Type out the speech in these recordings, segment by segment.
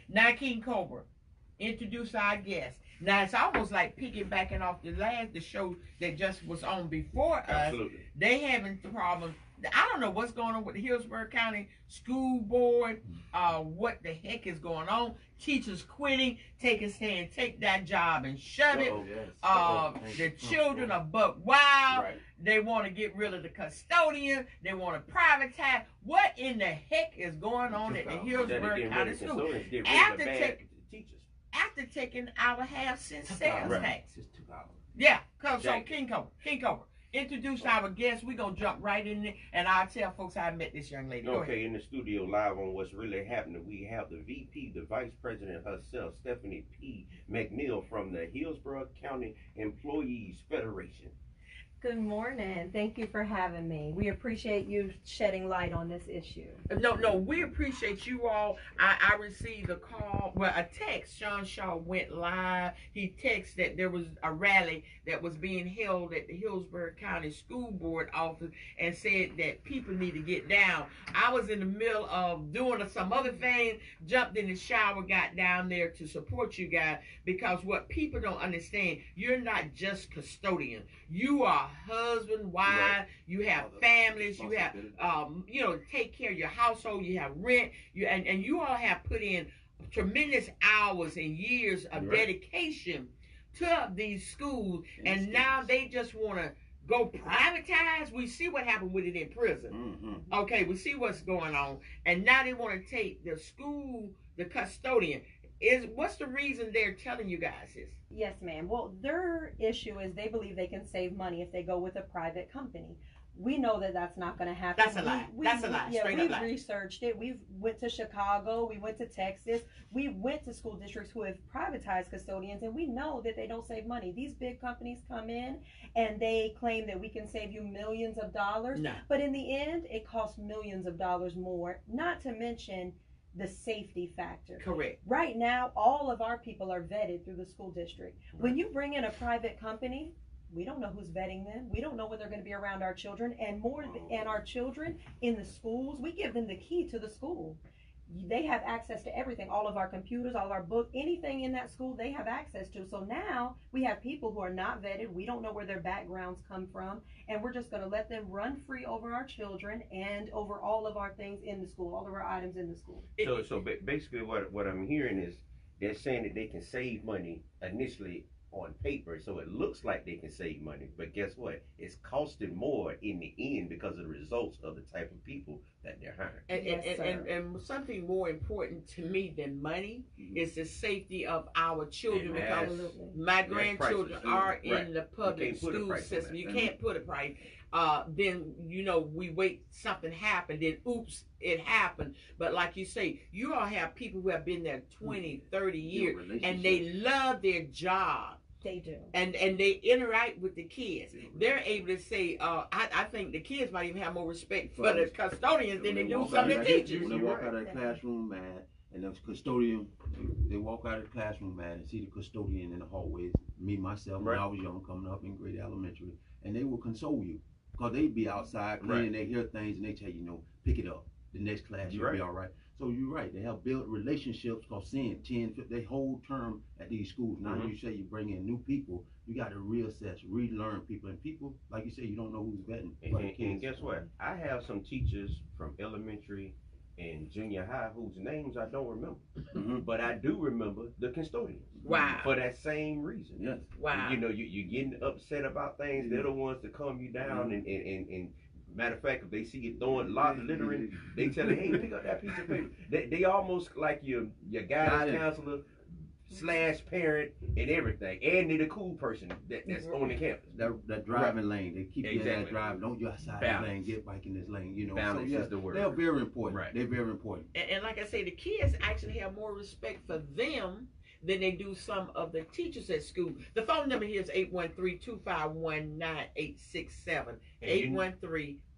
Now, King Cobra, introduce our guest. Now it's almost like piggybacking off the show that just was on before us. Absolutely. They having problems. I don't know what's going on with the Hillsborough County School Board. What the heck is going on? Teachers quitting, take that job and shove it. Yes. The children are buck wild. Right. They want to get rid of the custodian. They want to privatize. What in the heck is going on at the Hillsborough County School? After taking our half-cent sales tax. Yeah, so King Cobra, introduce our guest. We're going to jump right in there, and I'll tell folks how I met this young lady. Okay, in the studio live on what's really happening, we have the VP, the Vice President herself, Stephanie P. McNeil from the Hillsborough County Employees Federation. Good morning. Thank you for having me. We appreciate you shedding light on this issue. No, we appreciate you all. I received a call, a text. Sean Shaw went live. He texted that there was a rally that was being held at the Hillsborough County School Board office and said that people need to get down. I was in the middle of doing some other things, jumped in the shower, got down there to support you guys, because what people don't understand, you're not just custodian. You are husband, wife, right. You have families, you have take care of your household, you have rent, and you all have put in tremendous hours and years of dedication to these schools, and now they just want to go privatize. We see what happened with it in prison. Okay, we see what's going on, and now they want to take the school, the custodian. What's the reason they're telling you guys this? Yes, ma'am. Well, their issue is they believe they can save money if they go with a private company. We know that that's not going to happen. That's a lie. That's a lie. Yeah, we've researched it. We went to Chicago. We went to Texas. We went to school districts who have privatized custodians, and we know that they don't save money. These big companies come in and they claim that we can save you millions of dollars. No. But in the end, it costs millions of dollars more, not to mention the safety factor. Correct. Right now, all of our people are vetted through the school district. Right. When you bring in a private company, we don't know who's vetting them. We don't know when they're going to be around our children, and our children in the schools, we give them the key to the school. They have access to everything, all of our computers, all of our books, anything in that school they have access to. So now we have people who are not vetted. We don't know where their backgrounds come from, and we're just going to let them run free over our children and over all of our things in the school, all of our items in the school. So basically what I'm hearing is they're saying that they can save money initially on paper, so it looks like they can save money, but guess what? It's costing more in the end because of the results of the type of people that they're hiring. And something more important to me than money is the safety of our children, because my grandchildren are in the public school system. You can't put a price. Then we wait, something happened, then oops, it happened. But like you say, you all have people who have been there 20, 30 years, and they love their job. They do. And they interact with the kids. They're able to say, I think the kids might even have more respect for the custodians than they do some of the teachers. When they walk out of the classroom, man, and the custodian, they walk out of the classroom, man, and see the custodian in the hallways. Me, myself, when I was young, coming up in grade elementary, and they will console you. Because they be outside playing, they hear things, and they tell you, pick it up. The next class, you'll be all right. So you're right. They have built relationships, because seeing 10, 50, they whole term at these schools. Now you say you bring in new people, you got to reassess, relearn people. And people, like you say, you don't know who's vetting. And guess what? I have some teachers from elementary and junior high whose names I don't remember. But I do remember the custodians. Wow. For that same reason. Yes. Wow. You're getting upset about things. They're the ones that calm you down. And matter of fact, if they see you throwing littering, they tell you, hey, pick up that piece of paper. They almost like your guidance counselor / parent and everything. And they're the cool person that's on the campus. That driving lane, they keep you in that driving. Don't you outside the lane, get back in this lane. Balance is the word. They're very important. Right. They're very important. And like I say, the kids actually have more respect for them than they do some of the teachers at school. The phone number here is 813-251-9867.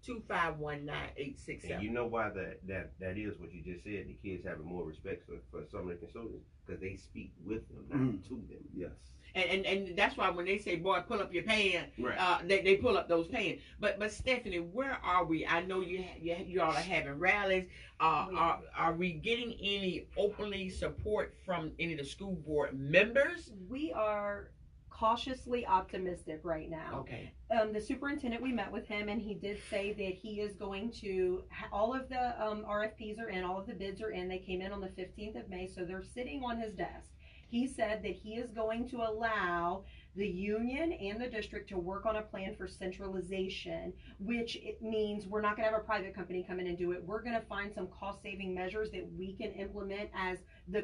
2519867. And you know why that is what you just said. The kids having more respect for some of the custodians because they speak with them, not to them. Yes. And that's why when they say, boy, pull up your pants, Right. they pull up those pants. But Stephanie, where are we? I know you all are having rallies. Are we getting any openly support from any of the school board members? We are cautiously optimistic right now. Okay. The superintendent, we met with him, and he did say that he is going to, all of the RFPs are in, all of the bids are in. They came in on the 15th of May, so they're sitting on his desk. He said that he is going to allow the union and the district to work on a plan for centralization, which it means we're not going to have a private company come in and do it. We're going to find some cost-saving measures that we can implement as the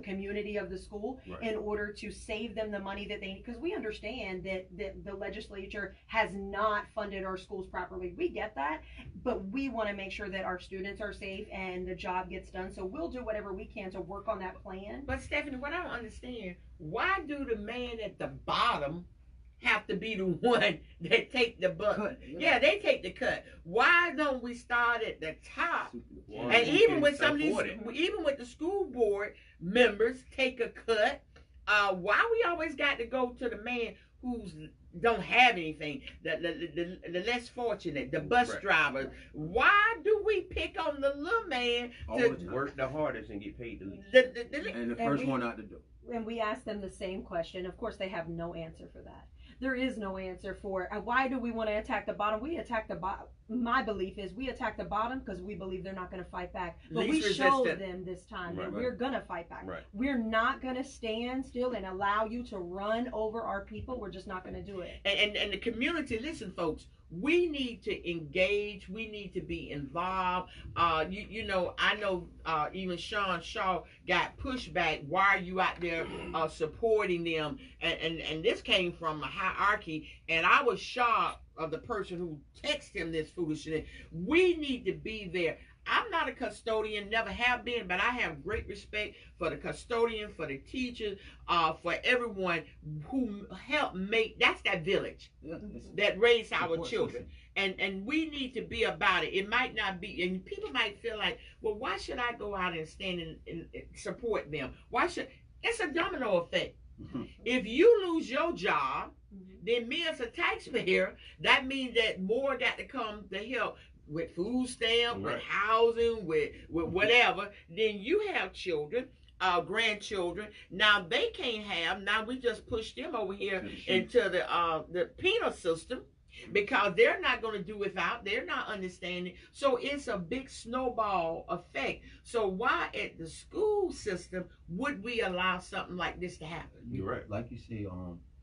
community of the school in order to save them the money that they need. Because we understand that the legislature has not funded our schools properly. We get that, but we want to make sure that our students are safe and the job gets done. So we'll do whatever we can to work on that plan. But Stephanie, what I don't understand, why do the man at the bottom have to be the one that take the buck? Yeah, they take the cut. Why don't we start at the top? And even with some of these, even with the school board members take a cut, why we always got to go to the man who's don't have anything, the less fortunate, the bus drivers? Why do we pick on the little man to work the hardest and get paid the least? And the first one out the door. And we asked them the same question. Of course, they have no answer for that. There is no answer for why do we want to attack the bottom? We attack the bottom. My belief is we attack the bottom because we believe they're not going to fight back. But we showed them this time that we're going to fight back. We're not going to stand still and allow you to run over our people. We're just not going to do it. And the community, listen, folks, we need to engage. We need to be involved. You know, I know even Sean Shaw got pushback. Why are you out there supporting them? And this came from a hierarchy. And I was shocked of the person who texted him this foolishness. We need to be there. I'm not a custodian, never have been, but I have great respect for the custodian, for the teachers, for everyone who helped make, that's that village that raised our children. And we need to be about it. It might not be, and people might feel like, well, why should I go out and stand and support them? Why should, it's a domino effect. If you lose your job, then me as a taxpayer, that means that more got to come to help with food stamp, with housing, with whatever. Then you have children, grandchildren. Now they can't have. Now we just push them over here into the penal system because they're not going to do without. They're not understanding. So it's a big snowball effect. So why at the school system would we allow something like this to happen? You're right. Like you say,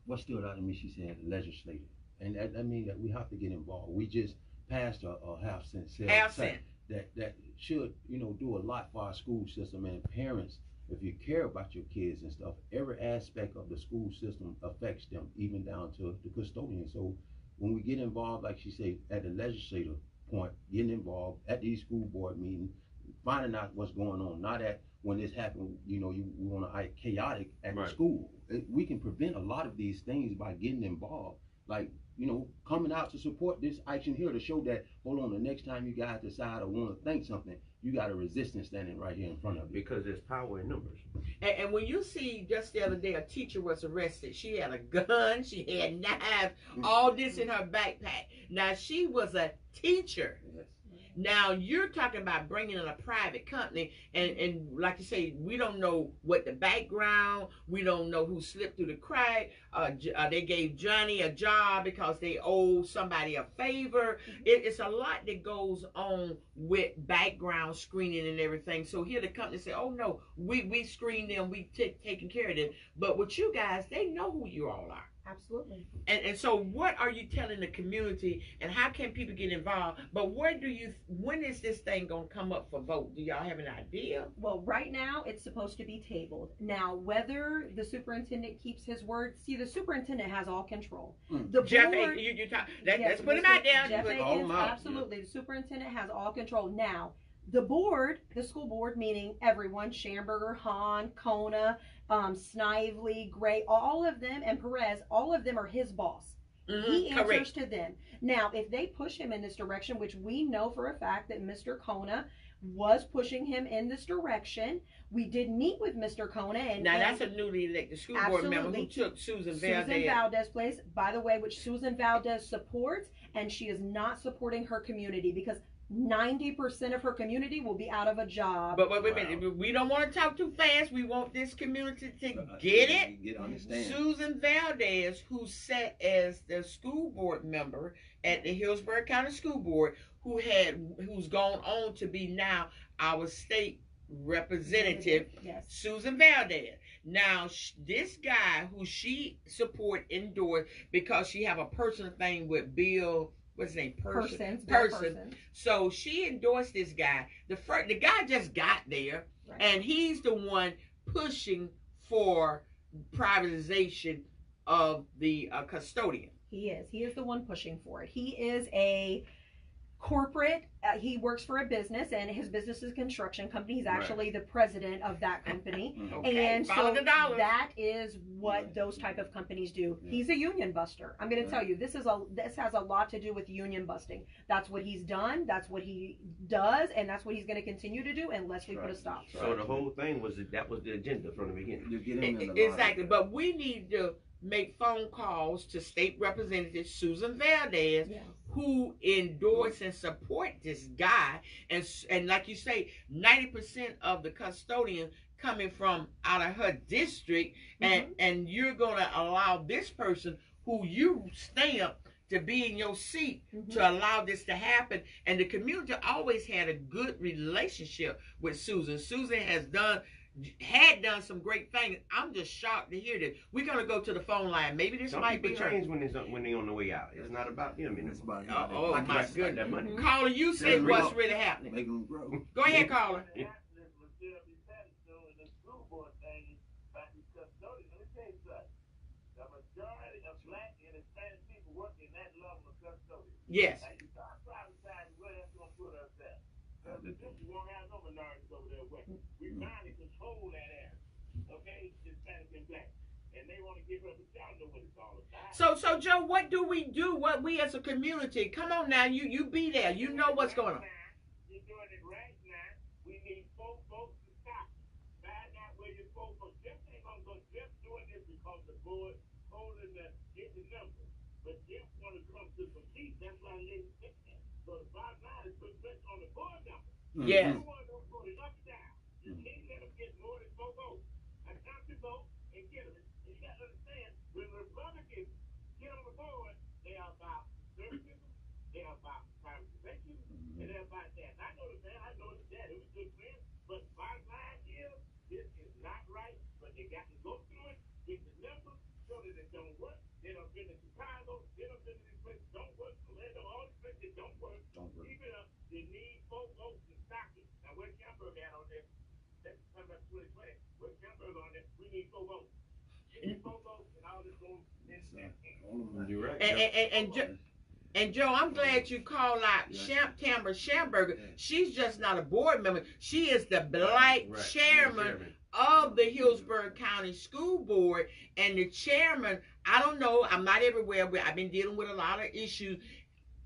what stood out to me, she said, legislator. And that means that we have to get involved. We just passed a half-cent sales tax that should, you know, do a lot for our school system. And parents, if you care about your kids and stuff, every aspect of the school system affects them, even down to the custodian. So when we get involved, like she said, at the legislator point, getting involved at these school board meetings, finding out what's going on, not at when this happened, you know, you want to act chaotic at the school. We can prevent a lot of these things by getting involved. Like, you know, coming out to support this action here to show that, hold on, the next time you guys decide or want to think something, you got a resistance standing right here in front of you. Because there's power in numbers. And when you see, just the other day, a teacher was arrested. She had a gun, she had knives, all this in her backpack. Now, she was a teacher. Now, you're talking about bringing in a private company, and like you say, we don't know what the background, we don't know who slipped through the crack. They gave Johnny a job because they owe somebody a favor. It's a lot that goes on with background screening and everything. So here the company say, oh no, we screen them, we taking care of them. But with you guys, they know who you all are. Absolutely. And so what are you telling the community, and how can people get involved? But when is this thing going to come up for vote? Do y'all have an idea? Well, right now it's supposed to be tabled. Now, whether the superintendent keeps his word, see, the superintendent has all control. The Jeff, board, you talk, let's put him out there. Jeff absolutely. The superintendent has all control. Now, the board, the school board, meaning everyone, Schamberger, Hahn, Kona, Snively, Gray, all of them, and Perez, all of them are his boss. He answers correct. to them. Now, if they push him in this direction, which we know for a fact that Mr. Kona was pushing him in this direction, we did meet with Mr. Kona, and Now that's a newly elected school board member who took Susan Valdez place, by the way, which Susan Valdez supports, and she is not supporting her community because 90% of her community will be out of a job. But wait a minute, we don't want to talk too fast. We want this community to get it. Understand. Susan Valdez, who sat as the school board member at the Hillsborough County School Board, who's gone on to be now our state representative, yes. Susan Valdez. Now, this guy who she support endorsed because she have a personal thing with Bill. What's his name? Person. So she endorsed this guy. The guy just got there, right. And he's the one pushing for privatization of the custodian. He is the one pushing for it. He is a corporate. He works for a business, and his business is a construction company. He's actually the president of that company. Okay, and so that is what those type of companies do. He's a union buster. I'm going to tell you, this has a lot to do with union busting. That's what he's done. That's what he does, and that's what he's going to continue to do unless we put a stop. So the whole thing was that was the agenda from the beginning. Exactly, but we need to make phone calls to State Representative Susan Valdez, who endorse and support this guy, and like you say, 90% of the custodians coming from out of her district, and you're gonna allow this person who you stamp to be in your seat to allow this to happen. And the community always had a good relationship with Susan. Susan had done some great things. I'm just shocked to hear this. We're gonna go to the phone line. Maybe this might be change when they're on the way out. It's not about them. It's about my goodness. Caller, you said what's really happening. Make them grow. Go ahead, caller. Yes. We finally control that area, okay? Hispanic and black, and they want to give us. Y'all know what it's all about. So Joe, what do we do? What we as a community? Come on now, you be there. You know what's going on. You're doing it right now. We need folks to stop. Find out where your folks are. Just ain't gonna go just doing this because the board holding the number, but just want to come to some peace. That's why they sit there. So the bottom line is put pressure on the board number. Yes. You want to vote it up and down. You can't let them get more than 4 votes. I count your vote and get them. And you got to understand, when Republicans get on the board, they are about services, they are about privatization, and they're about that. And I know the man, I know the dad, it was good friends, but bottom line is, this is not right, but they got to go through it, get the numbers, so that it don't work. They don't been in Chicago, they don't been in this place, don't work, Orlando, all these places don't work. Keep it up, they need 4 votes to stop it. Now, where's Camberg at on this? That's coming up 2020. Where's Camberg on this? We need 4 votes. We need 4 votes, and all this goes in. You're right. And Joe, I'm glad you called out Tamara Schamberger. She's just not a board member. She is the black chairman of the Hillsborough County School Board. And the chairman, I don't know, I'm not everywhere, but I've been dealing with a lot of issues.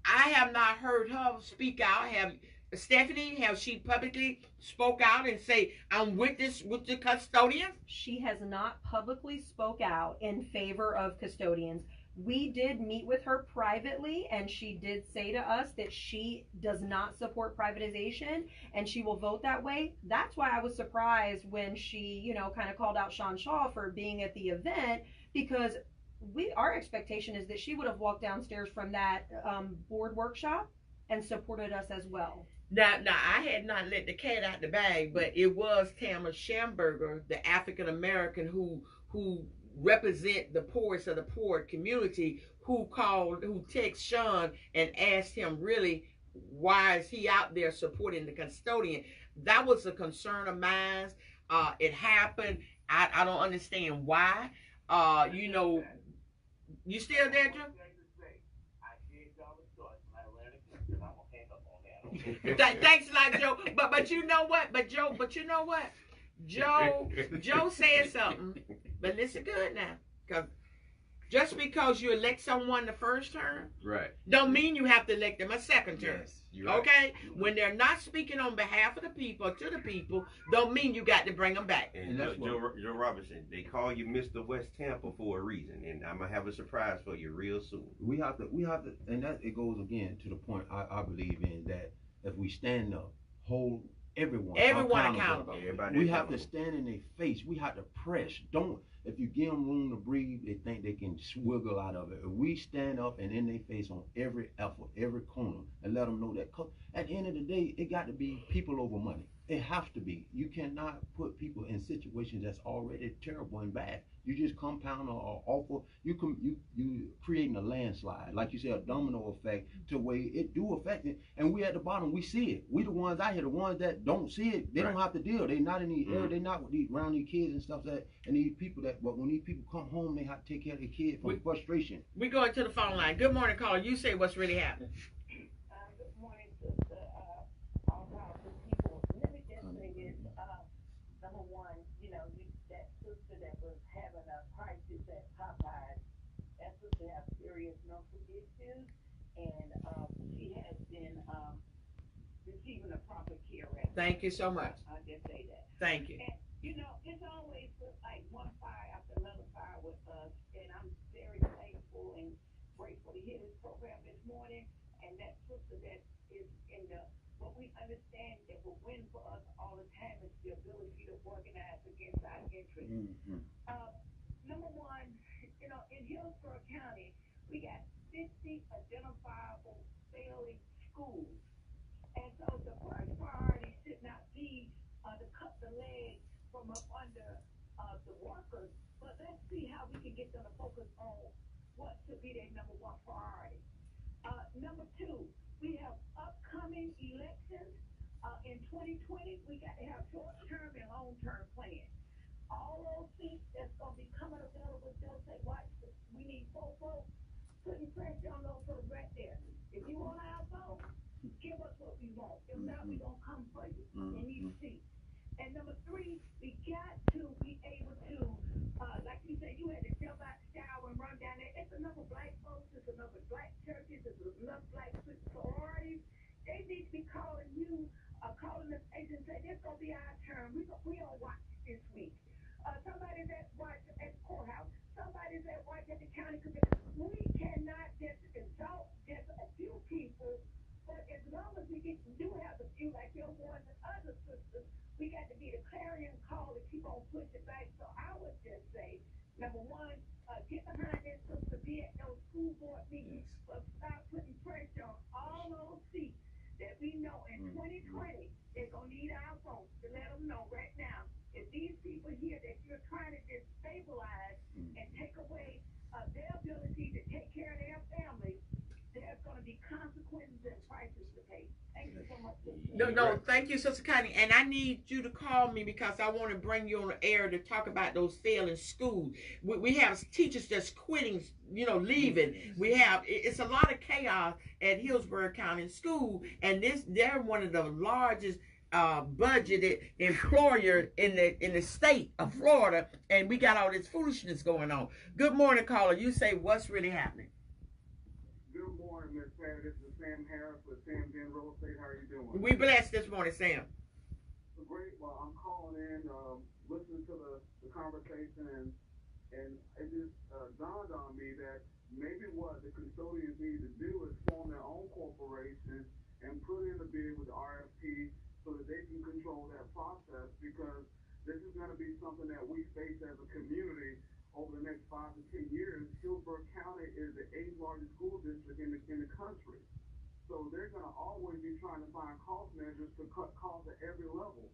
I have not heard her speak out. Stephanie, have she publicly spoke out and say, I'm with the custodians? She has not publicly spoke out in favor of custodians. We did meet with her privately, and she did say to us that she does not support privatization, and she will vote that way. That's why I was surprised when she, kind of called out Sean Shaw for being at the event, because our expectation is that she would have walked downstairs from that board workshop and supported us as well. Now, I had not let the cat out the bag, but it was Tamara Schamberger, the African American who represent the poorest of the poor community, who texted Sean and asked him, really, why is he out there supporting the custodian? That was a concern of mine. It happened. I don't understand why. You still there, Drew? Thanks a lot, Joe. But you know what? Joe said something. But listen good now, because Just because you elect someone the first term, Right. don't mean you have to elect them a second term. Yes, you're right. Okay? When they're not speaking on behalf of the people, to the people, don't mean you got to bring them back. And Joe Robinson, they call you Mr. West Tampa for a reason, and I'm gonna have a surprise for you real soon. We have to, and that it goes again to the point I believe in, that if we stand up, hold everyone accountable. Everybody We have to stand in their face. We have to press. Don't, if you give them room to breathe, they think they can swiggle out of it. If we stand up and in their face on every effort, every corner, and let them know that at the end of the day, it got to be people over money. It has to be. You cannot put people in situations that's already terrible and bad. You just compound or awful. You creating a landslide, like you said, a domino effect, to where it do affect it. And we at the bottom, we see it. We the ones out here, the ones that don't see it, they don't have to deal. They not in the area. They not with around these kids and stuff and these people but when these people come home, they have to take care of their kids from frustration. We going to the phone line. Good morning, caller. You say what's really happening. Good morning, sister. All powerful people. Let me just say this. Number one, that sister that was having a crisis at Popeyes, that sister has serious mental issues, and she has been receiving a proper care. Thank you so much. I'll just say that. Thank you. And, it's always like one fire after another fire with us, and I'm very thankful and grateful to hear this program this morning, and that sister that is in what we understand that will win for us all the time is the ability to organize against our interests. Number one, in Hillsborough County, we got 50 identifiable failing schools. And so the first priority should not be to cut the legs from up under the workers, but let's see how we can get them to focus on what should be their number one priority. Number two, we have upcoming elections. In 2020, we got to have short-term and long-term plans. All those seats that's going to be coming available, they'll say, watch, we need 4 folks, putting pressure on those folks right there. If you want our vote, give us what we want. If not, we're going to come for you in these seats. And number three, we got to be able to, like you said, you had to jump out the shower and run down there. It's enough of black folks, it's enough of black churches, it's enough black sororities. They need to be calling you, calling the agent and say, this going to be our turn. We on watch this week. Somebody's at watch at the courthouse. Somebody's at watch at the county commission. We cannot just exalt just a few people, but as long as we do have a few like your ones and other sisters, we got to be the clarion call to keep on pushing back. So I would just say, number one, get behind this sister, be at those school board meetings, but stop putting pressure on all those seats that we know in 2020 they're going to need our folks to let them know right now, if these people here that you're trying to destabilize and take away their ability to take care of their families, there's going to be consequences and prices to pay. Thank you so much. No, thank you, Sister Connie. And I need you to call me because I want to bring you on the air to talk about those failing schools. We have teachers that's quitting, leaving. It's a lot of chaos at Hillsborough County School, and they're one of the largest budgeted employer in the state of Florida, and we got all this foolishness going on. Good morning, caller. You say what's really happening? Good morning, Miss Patty. This is Sam Harris with Sam Ben Real Estate. How are you doing? We blessed this morning, Sam. Great. Well, I'm calling in, listening to the conversation, and it just dawned on me that maybe what the custodians need to do is form their own corporation and put in a bid with the RFP so that they can control that process, because this is going to be something that we face as a community over the next 5 to 10 years. Hillsborough County is the 8th largest school district in the country. So they're going to always be trying to find cost measures to cut costs at every level.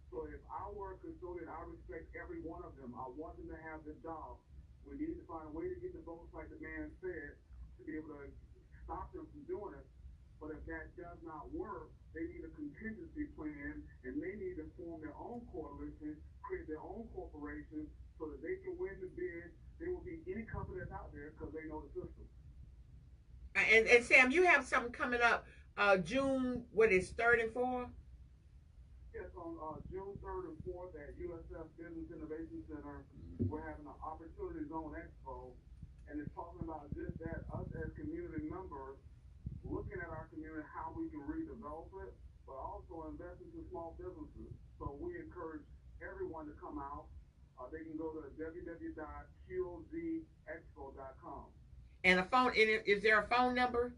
So if I were a custodian, I respect every one of them. I want them to have the job. We need to find a way to get the votes, like the man said, to be able to stop them from doing it. But if that does not work, they need a contingency plan, and they need to form their own coalition, create their own corporation, so that they can win the bid. They will beat any company that's out there because they know the system. And Sam, you have something coming up June, 3rd and 4th? Yes, on June 3rd and 4th at USF Business Innovation Center, we're having an Opportunity Zone Expo. and it's talking about just that, us as community members, looking at our community, how we can redevelop it, but also invest into small businesses. So we encourage everyone to come out. They can go to www.qzexpo.com. And a phone, is there a phone number?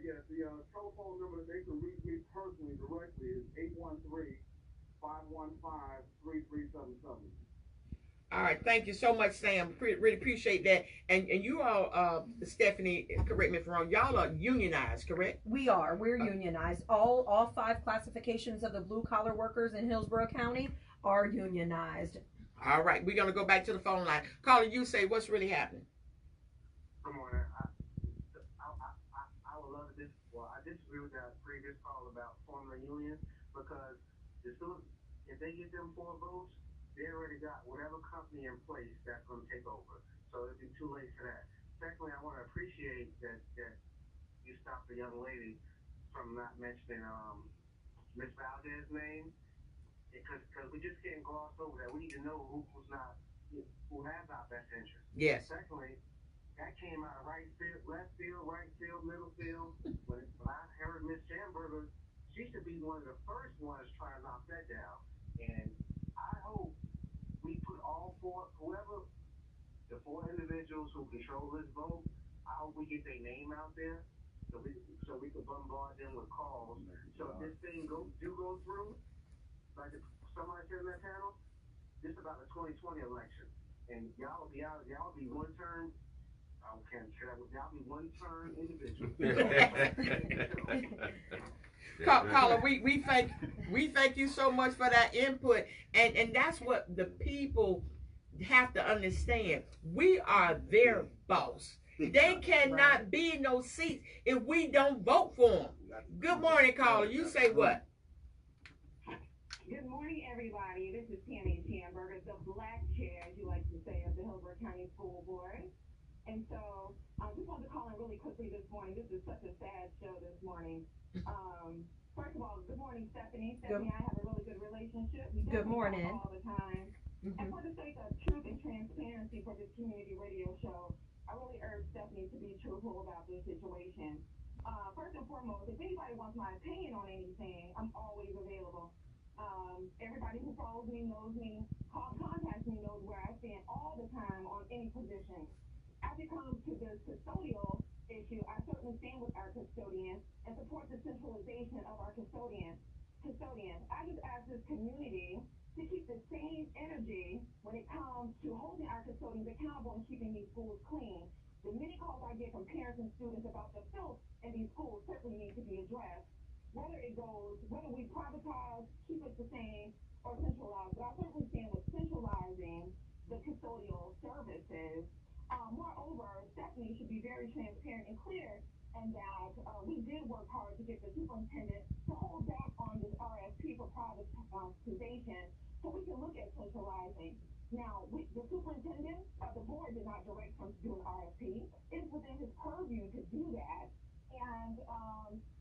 Yes, the telephone number that they can reach me personally directly is 813-515-3377. All right, thank you so much, Sam. Really appreciate that. And you all, Stephanie, correct me if I'm wrong, y'all are unionized, correct? We are. We're unionized. All 5 classifications of the blue collar workers in Hillsborough County are unionized. All right, we're gonna go back to the phone line. Caller, you say what's really happening? Good morning. I would love this. Well, I disagree with that previous call about forming a union because if they get them 4 votes, they already got whatever company in place that's going to take over. So it'd be too late for that. Secondly, I want to appreciate that you stopped the young lady from not mentioning Miss Valdez's name because we just can't gloss over that. We need to know who has our best interest. Yes. Secondly, that came out of right field, left field, right field, middle field. When I heard Miss Schamberger, she should be one of the first ones trying to knock that down. And I hope we put all 4, the 4 individuals who control this vote, I hope we get their name out there so we can bombard them with calls. So if this thing go through, like somebody said in that panel, this is about the 2020 election. And y'all be one term. I can't say that, but y'all be one term individuals. Caller, we thank you so much for that input, and that's what the people have to understand. We are their boss. They cannot be in those seats if we don't vote for them. Good morning, caller. You say what? Good morning, everybody. This is Tammy Schamberger, the black chair, as you like to say, of the Hillsborough County School Board. And so I just wanted to call in really quickly this morning. This is such a sad show this morning. First of all, good morning, Stephanie. Stephanie and I have a really good relationship. We Good morning. talk all the time. And for the sake of truth and transparency for this community radio show, I really urge Stephanie to be truthful about this situation. First and foremost, if anybody wants my opinion on anything, I'm always available. Everybody who follows me, knows me, contacts me, knows where I stand all the time on any position. As it comes to the custodial issue, I certainly stand with our custodians and support the centralization of our custodians. I just ask this community to keep the same energy when it comes to holding our custodians accountable and keeping these schools clean. The many calls I get from parents and students about the filth in these schools certainly need to be addressed. Whether we privatize, keep it the same, or centralize, but I certainly stand with centralizing the custodial services. Moreover, Stephanie should be very transparent and clear in that we did work hard to get the superintendent to hold back on this RFP for privatization so we can look at centralizing. Now, the superintendent of the board did not direct him to do an RFP. It is within his purview to do that. And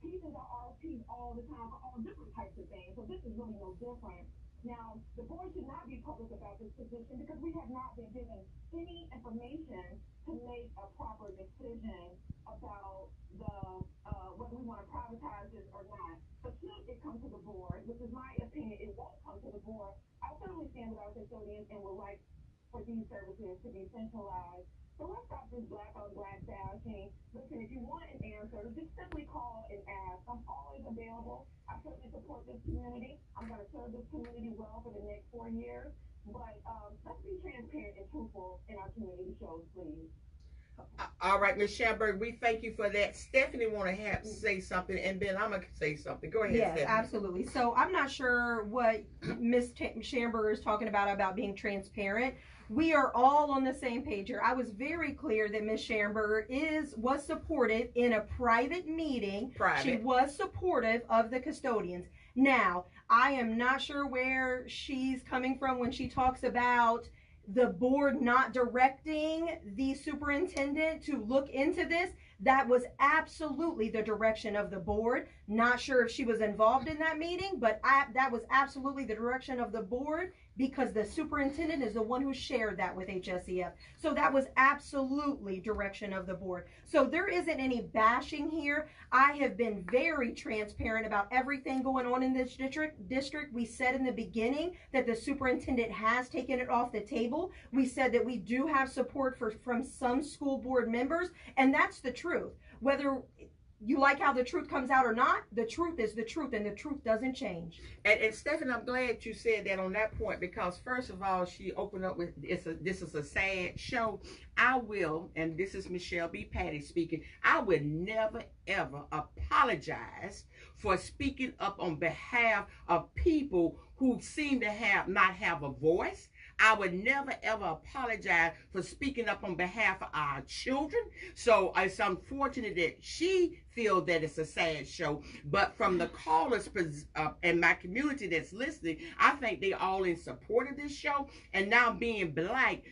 he does RFPs all the time for all different types of things. So this is really no different. Now, the board should not be public about this position because we have not been given any information to make a proper decision about whether we want to privatize this or not. But should it come to the board, which is my opinion, it won't come to the board, I certainly stand with our custodians and would like for these services to be centralized. So let's stop this black on black bashing. Listen, if you want an answer, just simply call and ask. I'm always available. I certainly support this community. I'm going to serve this community well for the next 4 years. But let's be transparent and truthful in our community shows, please. All right, Ms. Schamberger, we thank you for that. Stephanie want to say something, and then I'm going to say something. Go ahead, Yes, Stephanie. absolutely. So I'm not sure what Ms. Schamberger is talking about being transparent. We are all on the same page here. I was very clear that Ms. Schamberger was supportive in a private meeting. She was supportive of the custodians. Now, I am not sure where she's coming from when she talks about the board not directing the superintendent to look into this. That was absolutely the direction of the board. Not sure if she was involved in that meeting, but that was absolutely the direction of the board because the superintendent is the one who shared that with HSEF. So that was absolutely direction of the board. So there isn't any bashing here. I have been very transparent about everything going on in this district. We said in the beginning that the superintendent has taken it off the table. We said that we do have support from some school board members, and that's the truth. Whether you like how the truth comes out or not, the truth is the truth, and the truth doesn't change. And Stephanie, I'm glad you said that on that point, because first of all, she opened up with this is a sad show. I will, and this is Michelle B. Patty speaking, I would never ever apologize for speaking up on behalf of people who seem to not have a voice. I would never ever apologize for speaking up on behalf of our children. So it's unfortunate that she feels that it's a sad show. But from the callers and my community that's listening, I think they're all in support of this show. And now being black,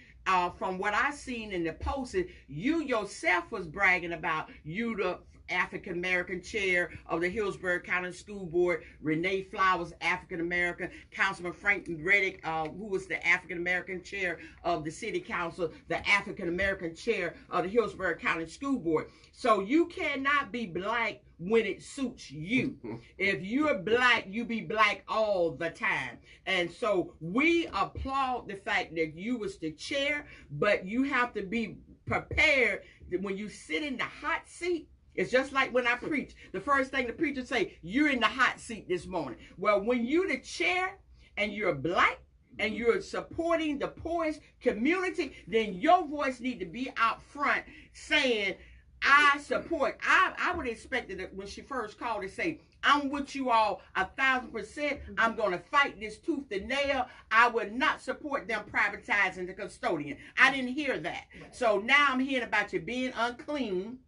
from what I seen in the posts, you yourself was bragging about you the African American chair of the Hillsborough County School Board, Renee Flowers, African American, Councilman Frank Reddick, who was the African American chair of the City Council, the African American chair of the Hillsborough County School Board. So you cannot be black when it suits you. If you're black, you be black all the time. And so we applaud the fact that you was the chair, but you have to be prepared that when you sit in the hot seat. It's just like when I preach. The first thing the preacher say, you're in the hot seat this morning. Well, when you're the chair and you're black and you're supporting the poorest community, then your voice need to be out front saying, I support. I would expect that when she first called to say, I'm with you all 1,000%. I'm going to fight this tooth and nail. I would not support them privatizing the custodian. I didn't hear that. So now I'm hearing about you being unclean.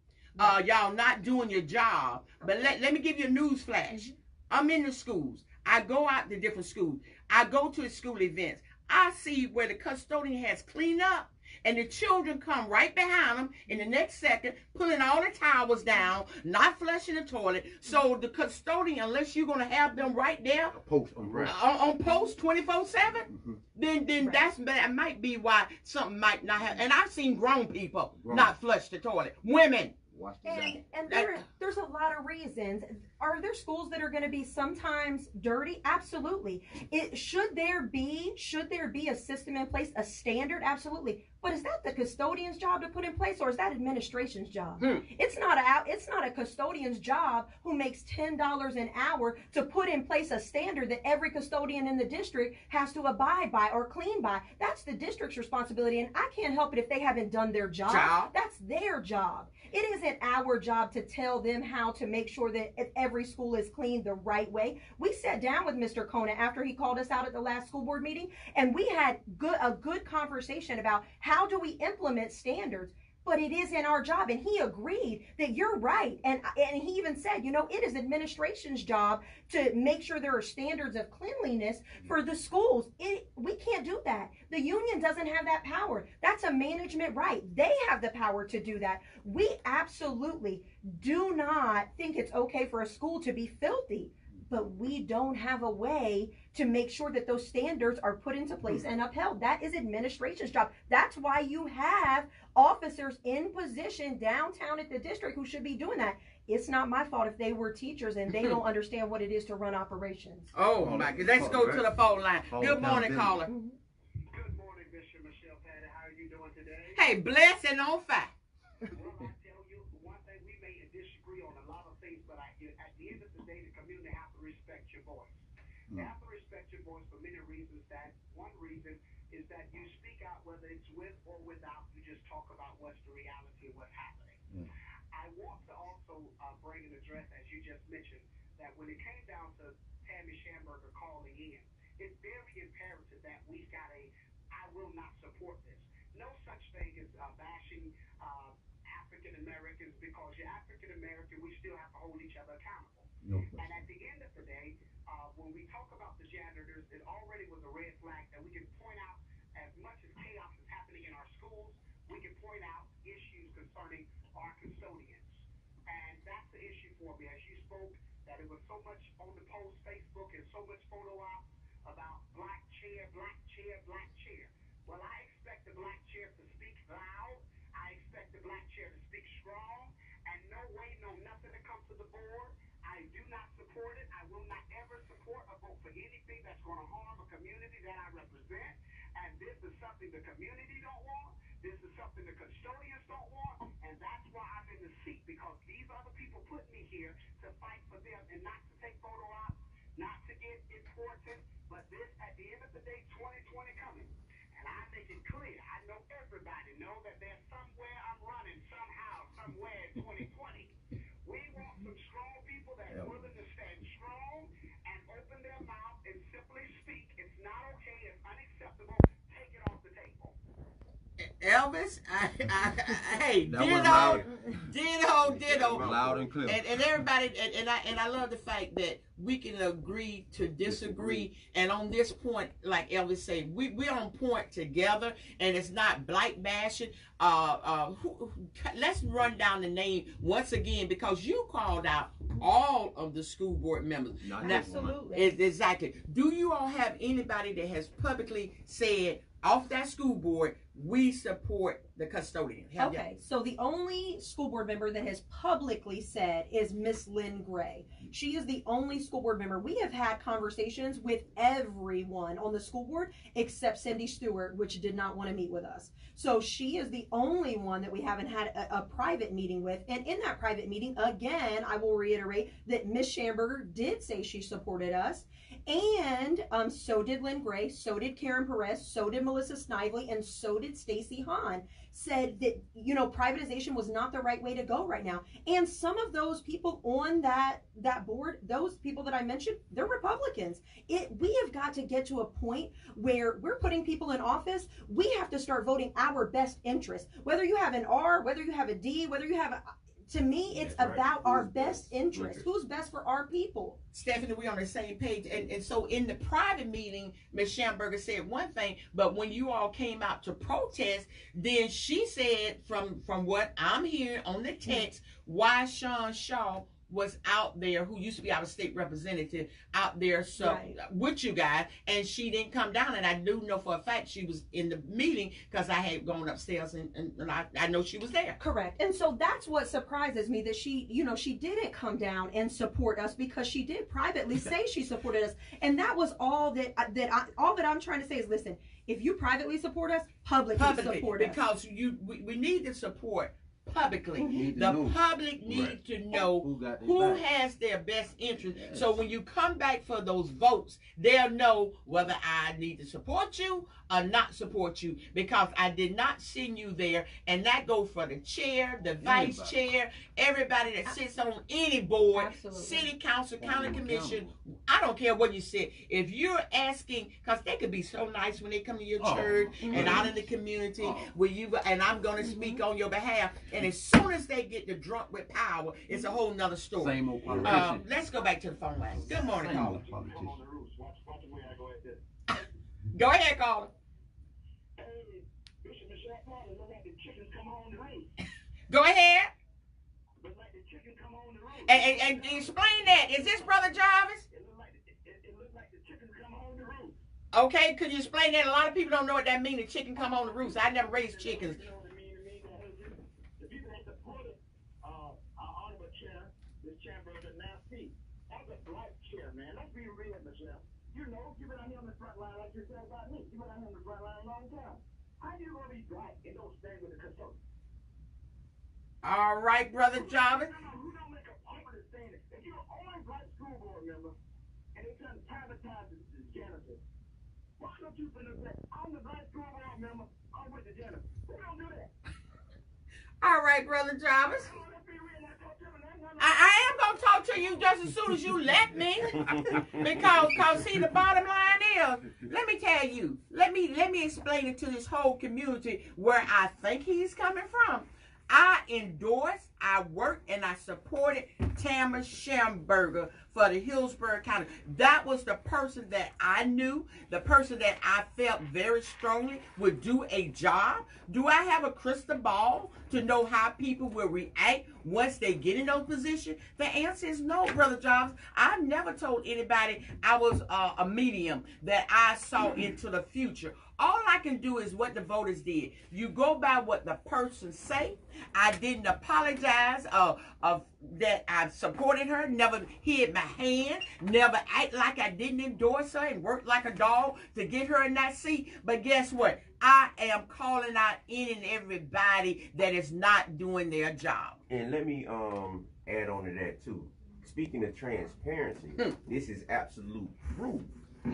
Y'all not doing your job. But let me give you a news flash. I'm in the schools. I go out to different schools. I go to the school events. I see where the custodian has cleaned up, and the children come right behind them in the next second, pulling all the towels down, not flushing the toilet. So the custodian, unless you're going to have them right there on post 24/7, then that might be why something might not have. And I've seen grown people not flush the toilet. Women. And there's a lot of reasons. Are there schools that are going to be sometimes dirty? Absolutely. Should there be a system in place, a standard? Absolutely. But is that the custodian's job to put in place, or is that administration's job? It's not a custodian's job who makes $10 an hour to put in place a standard that every custodian in the district has to abide by or clean by. That's the district's responsibility, and I can't help it if they haven't done their job. That's their job. It isn't our job to tell them how to make sure that every school is cleaned the right way. We sat down with Mr. Kona after he called us out at the last school board meeting, and we had a good conversation about how do we implement standards. But it is in our job, and he agreed that you're right. And he even said, it is administration's job to make sure there are standards of cleanliness for the schools. We can't do that. The union doesn't have that power. That's a management right. They have the power to do that. We absolutely do not think it's okay for a school to be filthy, but we don't have a way to make sure that those standards are put into place and upheld. That is administration's job. That's why you have officers in position downtown at the district who should be doing that. It's not my fault if they were teachers and they don't understand what it is to run operations. Oh my God, let's go to the phone line. Good morning, caller. Good morning, Bishop Michelle Patty. How are you doing today? Hey, blessed and on fire. Well, I tell you, one thing, we may disagree on a lot of things, but at the end of the day, the community has to respect your voice. They have to respect your voice for many reasons. One reason is that you speak out, whether it's with or without, you just talk about what's the reality of what's happening. I want to also bring an address, as you just mentioned, that when it came down to Tammy Schamberger calling in, it's very imperative that we've got I will not support this. No such thing as bashing African Americans, because you're African American, we still have to hold each other accountable. And at the end of the day, when we talk about the janitors, it already was a red flag that we can point out, as much as chaos is happening in our schools, we can point out issues concerning our custodians. And that's the issue for me. As you spoke, that it was so much on the post, Facebook, and so much photo op about black chair, chair, black chair. Well, I expect the black chair to speak loud. I expect the black chair to speak strong. And no way, no nothing to come to the board. I do not support it. I will not ever support or vote for anything that's going to harm a community that I represent. And this is something the community don't want. This is something the custodians don't want. And that's why I'm in the seat, because these other people put me here to fight for them and not to take photo ops, not to get important. But this, at the end of the day, 2020 coming. And I make it clear. I know everybody know that there's somewhere I'm running somehow, somewhere in 2020. We want some strong people that are willing to stand strong and open their mouth and simply speak. It's not okay. It's unacceptable. Take it off the table. Elvis, hey, ditto. Loud and clear. And everybody, and I love the fact that we can agree to disagree. And on this point, like Elvis said, we're on point together, and it's not blight bashing. Let's run down the name once again, because you called out all of the school board members. Absolutely. Exactly. Do you all have anybody that has publicly said off that school board, we support the custodian? Okay, so the only school board member that has publicly said is Miss Lynn Gray. She is the only school board member. We have had conversations with everyone on the school board except Cindy Stewart, which did not want to meet with us. So she is the only one that we haven't had a private meeting with. And in that private meeting, again, I will reiterate that Miss Schamberger did say she supported us. And so did Lynn Gray, so did Karen Perez, so did Melissa Snively, and so did Stacy Hahn. Said that, privatization was not the right way to go right now. And some of those people on that board, those people that I mentioned, they're Republicans. We have got to get to a point where we're putting people in office. We have to start voting our best interest. Whether you have an R, whether you have a D, whether you have a... To me, it's about our best interest. Who's best for our people? Stephanie, we're on the same page. And so in the private meeting, Ms. Schamberger said one thing, but when you all came out to protest, then she said, from what I'm hearing on the text, why Sean Shaw was out there, who used to be our state representative, out there with you guys, and she didn't come down. And I do know for a fact she was in the meeting, because I had gone upstairs and I know she was there. Correct. And so that's what surprises me, that she didn't come down and support us, because she did privately say she supported us. And that was all that I'm trying to say is, listen, if you privately support us, publicly support us. Because we need the support publicly. The public needs to know who has their best interest. Yes. So when you come back for those votes, they'll know whether I need to support you or not support you, because I did not send you there. And that goes for the chair, the vice chair, everybody that sits on any board, city council, county commission. I don't care what you said. If you're asking, because they could be so nice when they come to your church and out in the community where and I'm going to speak on your behalf. And as soon as they get the drunk with power, it's a whole nother story. Same old politician. Let's go back to the phone line. Good morning, caller. Go ahead, caller. Go ahead. And explain that. Is this Brother Jarvis? Okay, could you explain that? A lot of people don't know what that means, the chicken come on the roost. I never raised chickens. You've been out here on the front line like you said about me. You've been out here on the front line a long time. How you gonna be black and don't stand with the custodian? All right, Brother Jarvis. You don't make a point of saying it. If you're only black school board member and they're trying to privatize the janitor, why don't you say, I'm the black school board member, I'm with the janitor? Who don't do that? All right, Brother Jarvis. I am going to talk to you just as soon as you let me. because see, the bottom line is, let me tell you, let me explain it to this whole community where I think he's coming from. I endorsed, I worked, and I supported Tamara Schamberger for the Hillsborough County. That was the person that I knew, the person that I felt very strongly would do a job. Do I have a crystal ball to know how people will react once they get in those positions? The answer is no, Brother Jobs. I've never told anybody I was a medium, that I saw into the future. All I can do is what the voters did. You go by what the person say. I didn't apologize that I supported her, never hid my hand, never act like I didn't endorse her and work like a dog to get her in that seat. But guess what? I am calling out any and everybody that is not doing their job. And let me add on to that too. Speaking of transparency, this is absolute proof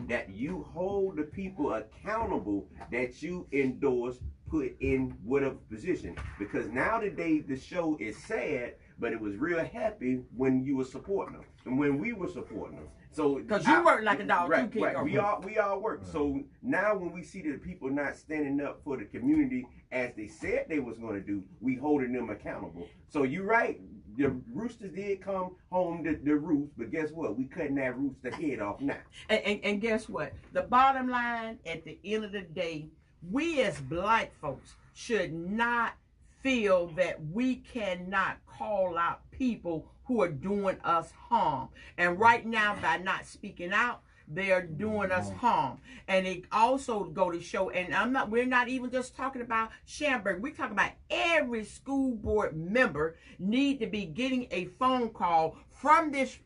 that you hold the people accountable that you endorse, put in whatever position. Because nowadays the show is sad, but it was real happy when you were supporting them and when we were supporting them. So because you work like a dog, right, too, right. We all work. Right. So now when we see that people not standing up for the community as they said they was going to do, we holding them accountable. So you're right. The roosters did come home the roost, but guess what? We cutting that rooster head off now. And guess what? The bottom line, at the end of the day, we as black folks should not feel that we cannot call out people who are doing us harm. And right now, by not speaking out, they are doing us harm. And it also go to show, and we're not even just talking about Schamberger. We're talking about every school board member need to be getting a phone call from this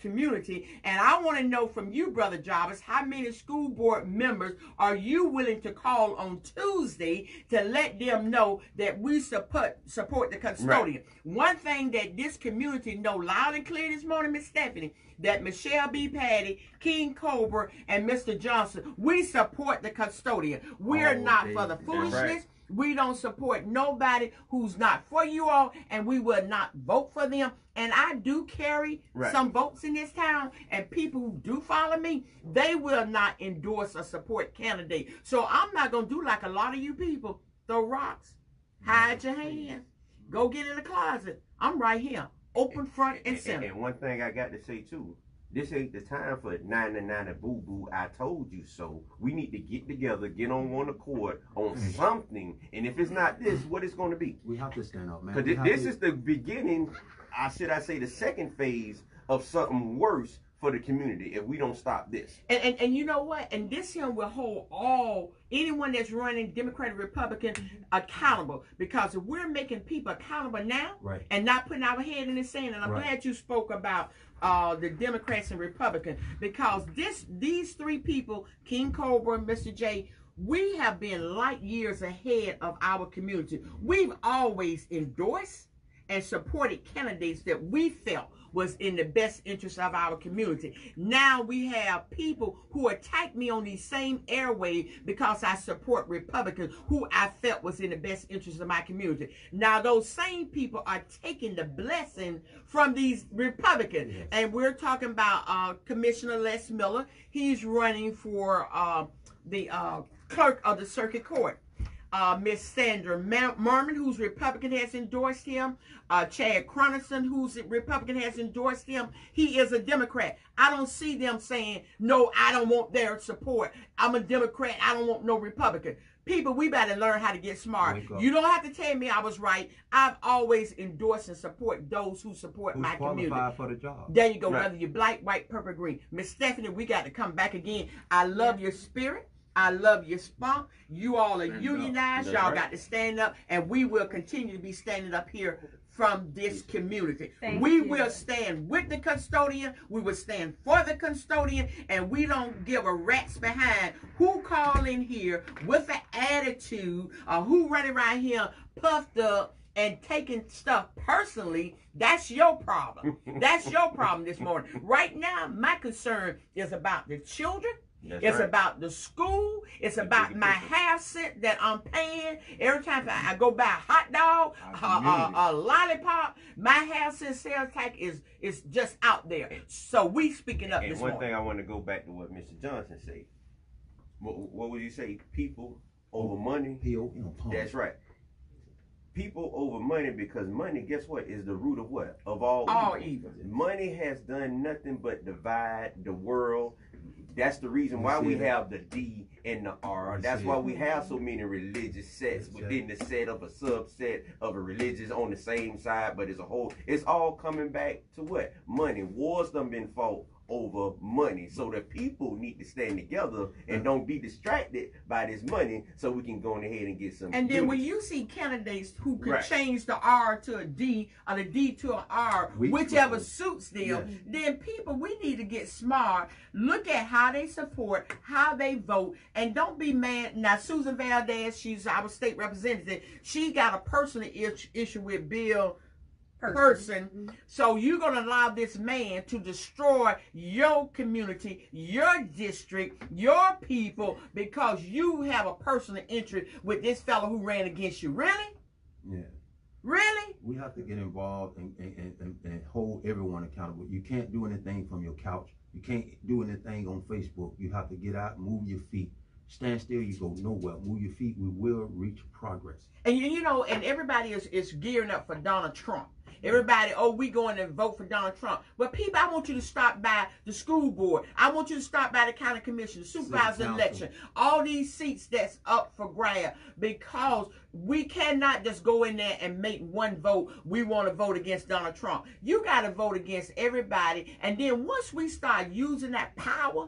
community. And I want to know from you, Brother Jarvis, how many school board members are you willing to call on Tuesday to let them know that we support the custodian? Right. One thing that this community know loud and clear this morning, Miss Stephanie, that Michelle B. Patty, King Cobra, and Mr. Johnson, we support the custodian. We are not for the foolishness. Right. We don't support nobody who's not for you all, and we will not vote for them. And I do carry some votes in this town, and people who do follow me, they will not endorse or support candidate. So I'm not going to do like a lot of you people, throw rocks, hide your hands, go get in the closet. I'm right here, open front and center. And one thing I got to say too, this ain't the time for 99 boo-boo, I told you so. We need to get together, get on one accord on something. And if it's not this, what it's going to be? We have to stand up, man. Because this is the beginning, I say the second phase of something worse for the community if we don't stop this. And you know what? And this here will hold anyone that's running Democrat or Republican accountable. Because if we're making people accountable now and not putting our head in the sand, and I'm glad you spoke about the Democrats and Republicans, because these three people, King Cobra and Mr. J, we have been light years ahead of our community. We've always endorsed and supported candidates that we felt was in the best interest of our community. Now we have people who attack me on these same airways because I support Republicans who I felt was in the best interest of my community. Now those same people are taking the blessing from these Republicans. Yes. And we're talking about Commissioner Les Miller. He's running for the clerk of the circuit court. Miss Sandra Merman, who's Republican, has endorsed him. Chad Cronison, who's Republican, has endorsed him. He is a Democrat. I don't see them saying, no, I don't want their support. I'm a Democrat. I don't want no Republican. People, we better learn how to get smart. You don't have to tell me I was right. I've always endorsed and support those who support my community. Qualified for the job. There you go, whether you're black, white, purple, green. Miss Stephanie, we got to come back again. I love your spirit. I love your spunk. You all are unionized. Y'all got to stand up, and we will continue to be standing up here from this community. We will stand with the custodian. We will stand for the custodian, and we don't give a rat's behind who call in here with an attitude or who running around here puffed up and taking stuff personally. That's your problem. That's your problem this morning. Right now, my concern is about the children. It's about the school. It's about my half cent that I'm paying every time I go buy a hot dog, a lollipop. My half cent sales tax is just out there. So we speaking up this morning. And one thing I want to go back to what Mr. Johnson said. What would you say? People over money. People. That's right. people over money, because money, guess what, is the root of what? Of all evil. Money has done nothing but divide the world. That's the reason why we have the D and the R. That's why we have so many religious sects within the set of a subset of a religious on the same side, but as a whole, it's all coming back to what? Money. Wars done been fought over money. So the people need to stand together and don't be distracted by this money, so we can go on ahead and get some. And then when you see candidates who could change the R to a D or the D to an R, whichever suits them, then people, we need to get smart. Look at how they support, how they vote, and don't be mad. Now, Susan Valdez, she's our state representative. She got a personal issue with Bill Person. So you're going to allow this man to destroy your community, your district, your people, because you have a personal interest with this fellow who ran against you. Really? Yeah. Really? We have to get involved and hold everyone accountable. You can't do anything from your couch. You can't do anything on Facebook. You have to get out, move your feet. Stand still, you go nowhere. Move your feet, we will reach progress. And you know, and everybody is gearing up for Donald Trump. Everybody, oh, we going to vote for Donald Trump. But people, I want you to stop by the school board. I want you to stop by the county commission, the supervisor election, all these seats that's up for grab, because we cannot just go in there and make one vote. We want to vote against Donald Trump. You got to vote against everybody. And then once we start using that power,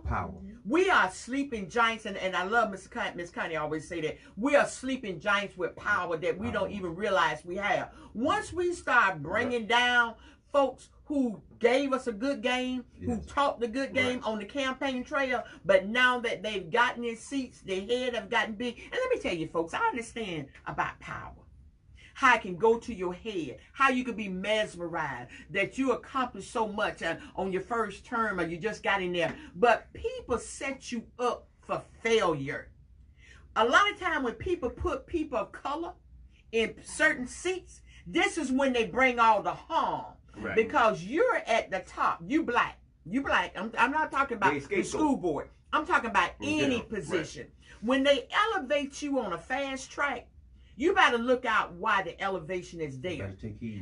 we are sleeping giants. And I love Miss Connie always say that. We are sleeping giants with power that we don't even realize we have. Once we start bringing down folks who gave us a good game, who taught the good game on the campaign trail, but now that they've gotten in seats, their head have gotten big. And let me tell you, folks, I understand about power. How it can go to your head, how you can be mesmerized, that you accomplished so much on your first term or you just got in there. But people set you up for failure. A lot of time when people put people of color in certain seats, this is when they bring all the harm. Because you're at the top. You black. I'm not talking about the school board. I'm talking about any position. When they elevate you on a fast track, you better look out why the elevation is there.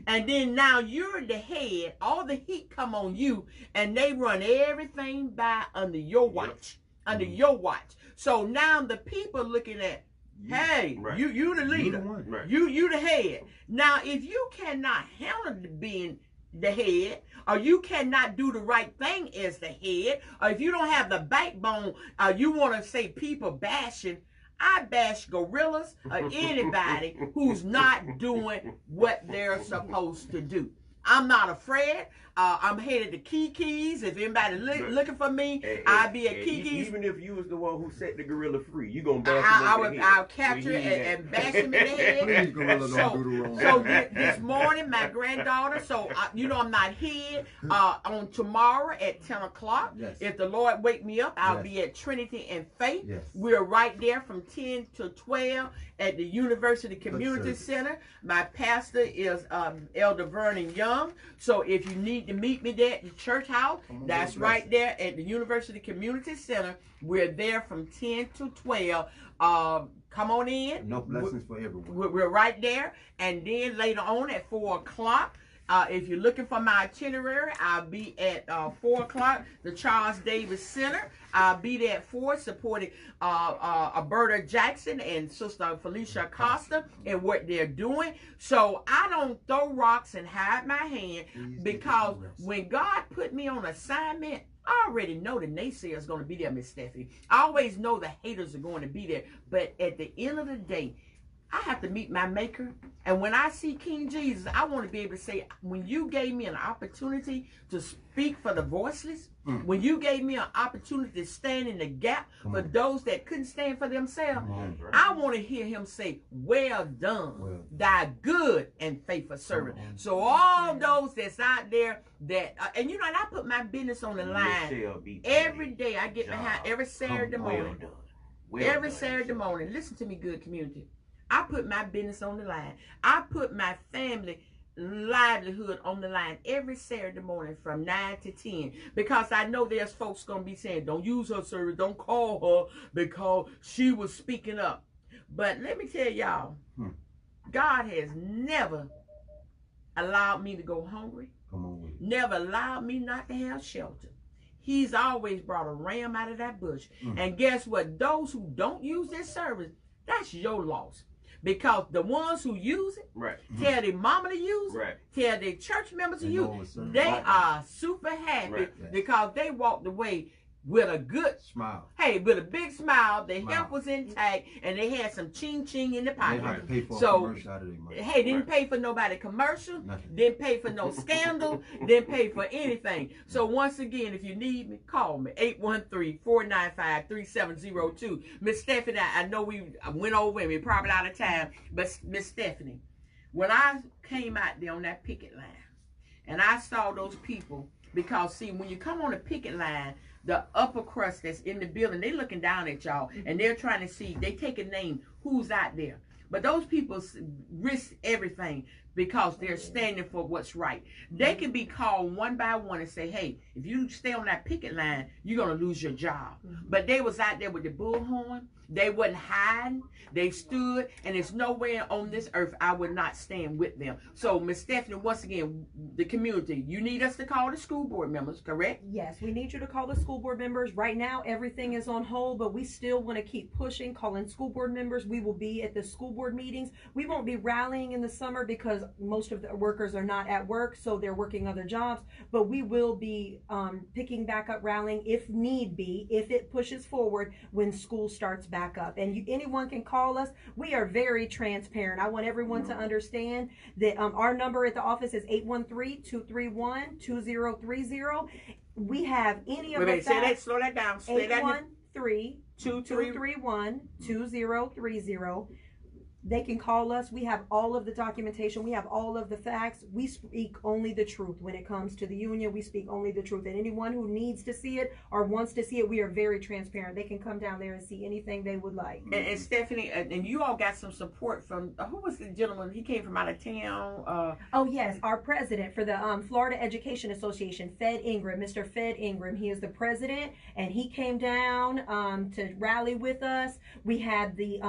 And then now you're the head. All the heat come on you, and they run everything by under your watch. Under your watch. So now the people looking at, hey, you the leader. You the head. Now, if you cannot handle being the head, or you cannot do the right thing as the head, or if you don't have the backbone, you want to say people bashing, I bash gorillas or anybody who's not doing what they're supposed to do. I'm not afraid. I'm headed to Kiki's. If anybody looking for me, I'll be at Kiki's. Even if you was the one who set the gorilla free, you gonna bash him. I'll capture it and bash him in the head. So this morning, my granddaughter. So you know I'm not here on tomorrow at 10 o'clock. If the Lord wake me up, I'll be at Trinity and Faith. We're right there from 10 to 12 at the University Community Center. My pastor is Elder Vernon Young. So if you need to meet me there at the church house, that's right there at the University Community Center. We're there from 10 to 12. Come on in. No blessings for everyone. We're right there. And then later on at 4 o'clock, if you're looking for my itinerary, I'll be at 4 o'clock, the Charles Davis Center. I'll be there at 4 supporting Alberta Jackson and Sister Felicia Acosta and what they're doing. So I don't throw rocks and hide my hand, because when God put me on assignment, I already know the naysayers going to be there, Miss Steffi. I always know the haters are going to be there. But at the end of the day, I have to meet my maker. And when I see King Jesus, I want to be able to say, when you gave me an opportunity to speak for the voiceless, when you gave me an opportunity to stand in the gap for those that couldn't stand for themselves, I want to hear him say, well done, thy good and faithful servant. So all those that's out there that, and you know, and I put my business on the line every day. I get behind every Saturday morning. Every Saturday morning. Listen to me, good community. I put my business on the line. I put my family livelihood on the line every Saturday morning from 9 to 10, because I know there's folks going to be saying, don't use her service, don't call her because she was speaking up. But let me tell y'all, God has never allowed me to go hungry. Come on with it. Never allowed me not to have shelter. He's always brought a ram out of that bush. And guess what? Those who don't use this service, that's your loss. Because the ones who use it, tell their mama to use it, tell their church members to use it, they are super happy because they walked away with a good smile. Hey, with a big smile. Their health was intact, and they had some ching in the pocket. They had to pay for a commercial out of their money. Hey, didn't pay for nobody commercial. Nothing. Didn't pay for no scandal. Didn't pay for anything. So once again, if you need me, call me 813-495-3702. Miss Stephanie, I know we went over and we're probably out of time, but Miss Stephanie, when I came out there on that picket line, and I saw those people, because see, when you come on a picket line, the upper crust that's in the building, they looking down at y'all and they're trying to see, they take a name, who's out there. But those people risk everything because they're standing for what's right. They can be called one by one and say, hey, if you stay on that picket line, you're going to lose your job. But they was out there with the bullhorn. They wasn't hiding. They stood, and there's nowhere on this earth I would not stand with them. So, Miss Stephanie, once again, the community, you need us to call the school board members, correct? Yes, we need you to call the school board members. Right now, everything is on hold, but we still want to keep pushing, calling school board members. We will be at the school board meetings. We won't be rallying in the summer because most of the workers are not at work, so they're working other jobs. But we will be picking back up rallying if need be, if it pushes forward when school starts back up. And anyone can call us. We are very transparent. I want everyone to understand that our number at the office is 813-231-2030. We have any of the say that, slow that down. 813-231-2030. They can call us. We have all of the documentation. We have all of the facts. We speak only the truth. When it comes to the union, we speak only the truth. And anyone who needs to see it or wants to see it, we are very transparent. They can come down there and see anything they would like. And Stephanie, and you all got some support from, who was the gentleman? He came from out of town. Oh, yes. Our president for the Florida Education Association, Fed Ingram, Mr. Fed Ingram. He is the president, and he came down to rally with us. We had the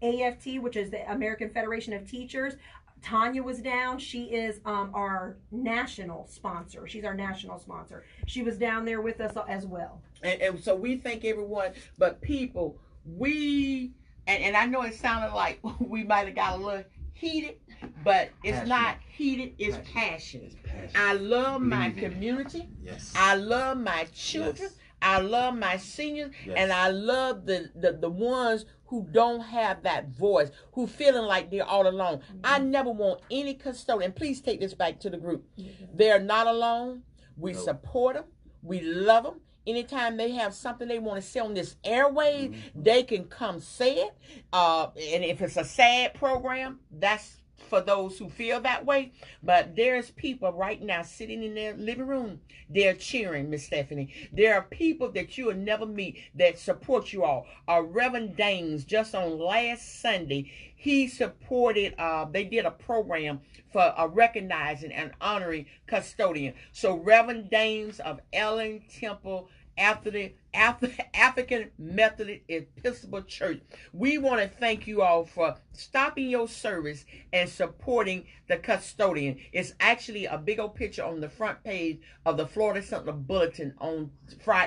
AFT, which is the American Federation of Teachers. Tanya was down. She is our national sponsor. She's our national sponsor. She was down there with us as well. And so we thank everyone, but people, and I know it sounded like we might have got a little heated, but it's not heated, it's passion. It's passion. I love my community. Yes. I love my children. Yes. I love my seniors, yes. and I love the ones who don't have that voice, who feeling like they're all alone. Mm-hmm. I never want any custodian. Please take this back to the group. Mm-hmm. They're not alone. We support them. We love them. Anytime they have something they want to say on this airwave, they can come say it. And if it's a sad program, that's for those who feel that way. But there's people right now sitting in their living room. They're cheering, Miss Stephanie. There are people that you will never meet that support you all. Reverend Dames, just on last Sunday, he supported, they did a program for recognizing and honoring custodian. So Reverend Dames of Ellen Temple African Methodist Episcopal Church, we want to thank you all for stopping your service and supporting the custodian. It's actually a big old picture on the front page of the Florida Sentinel Bulletin on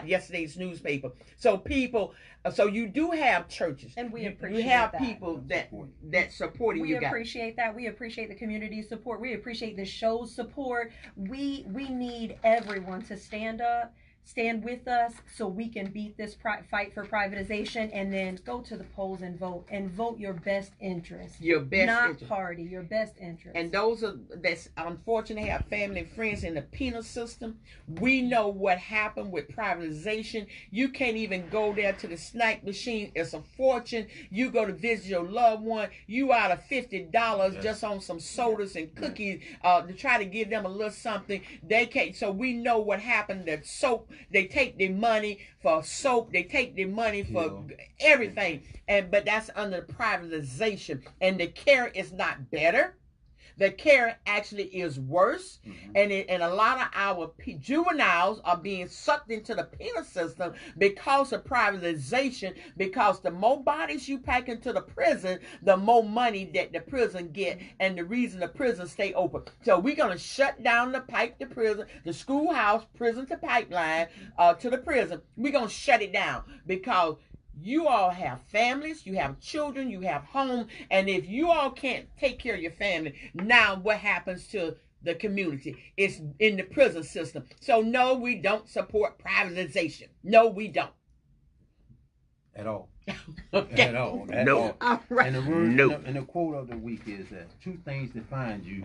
yesterday's newspaper. So people, so you do have churches, and we appreciate you have that. people that supporting you guys. We appreciate that. We appreciate the community support. We appreciate the show's support. We need everyone to stand up, stand with us, so we can beat this fight for privatization, and then go to the polls and vote your best interest. Your best not interest. Party, your best interest. And those that's unfortunate have family and friends in the penal system. We know what happened with privatization. You can't even go there to the snack machine. It's a fortune. You go to visit your loved one, you out of $50 just on some sodas and cookies to try to give them a little something. They can't. So we know what happened. That soap, they take their money for soap, they take their money for everything, but that's under privatization, and the care is not better. the care actually is worse. And a lot of our juveniles are being sucked into the penal system because of privatization, because the more bodies you pack into the prison, the more money that the prison get, and the reason the prison stay open. So we're going to shut down the pipe to prison, the schoolhouse, prison to pipeline, to the prison. We're going to shut it down because you all have families, you have children, you have home, and if you all can't take care of your family, now what happens to the community? It's in the prison system. So no, we don't support privatization. No, we don't. At all. Okay. At all. At No. all. All right. And the word, and the quote of the week is that two things define you.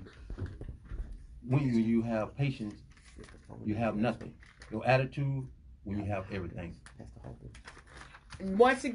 When you have patience, you have nothing. Your attitude, when you have everything. Once again,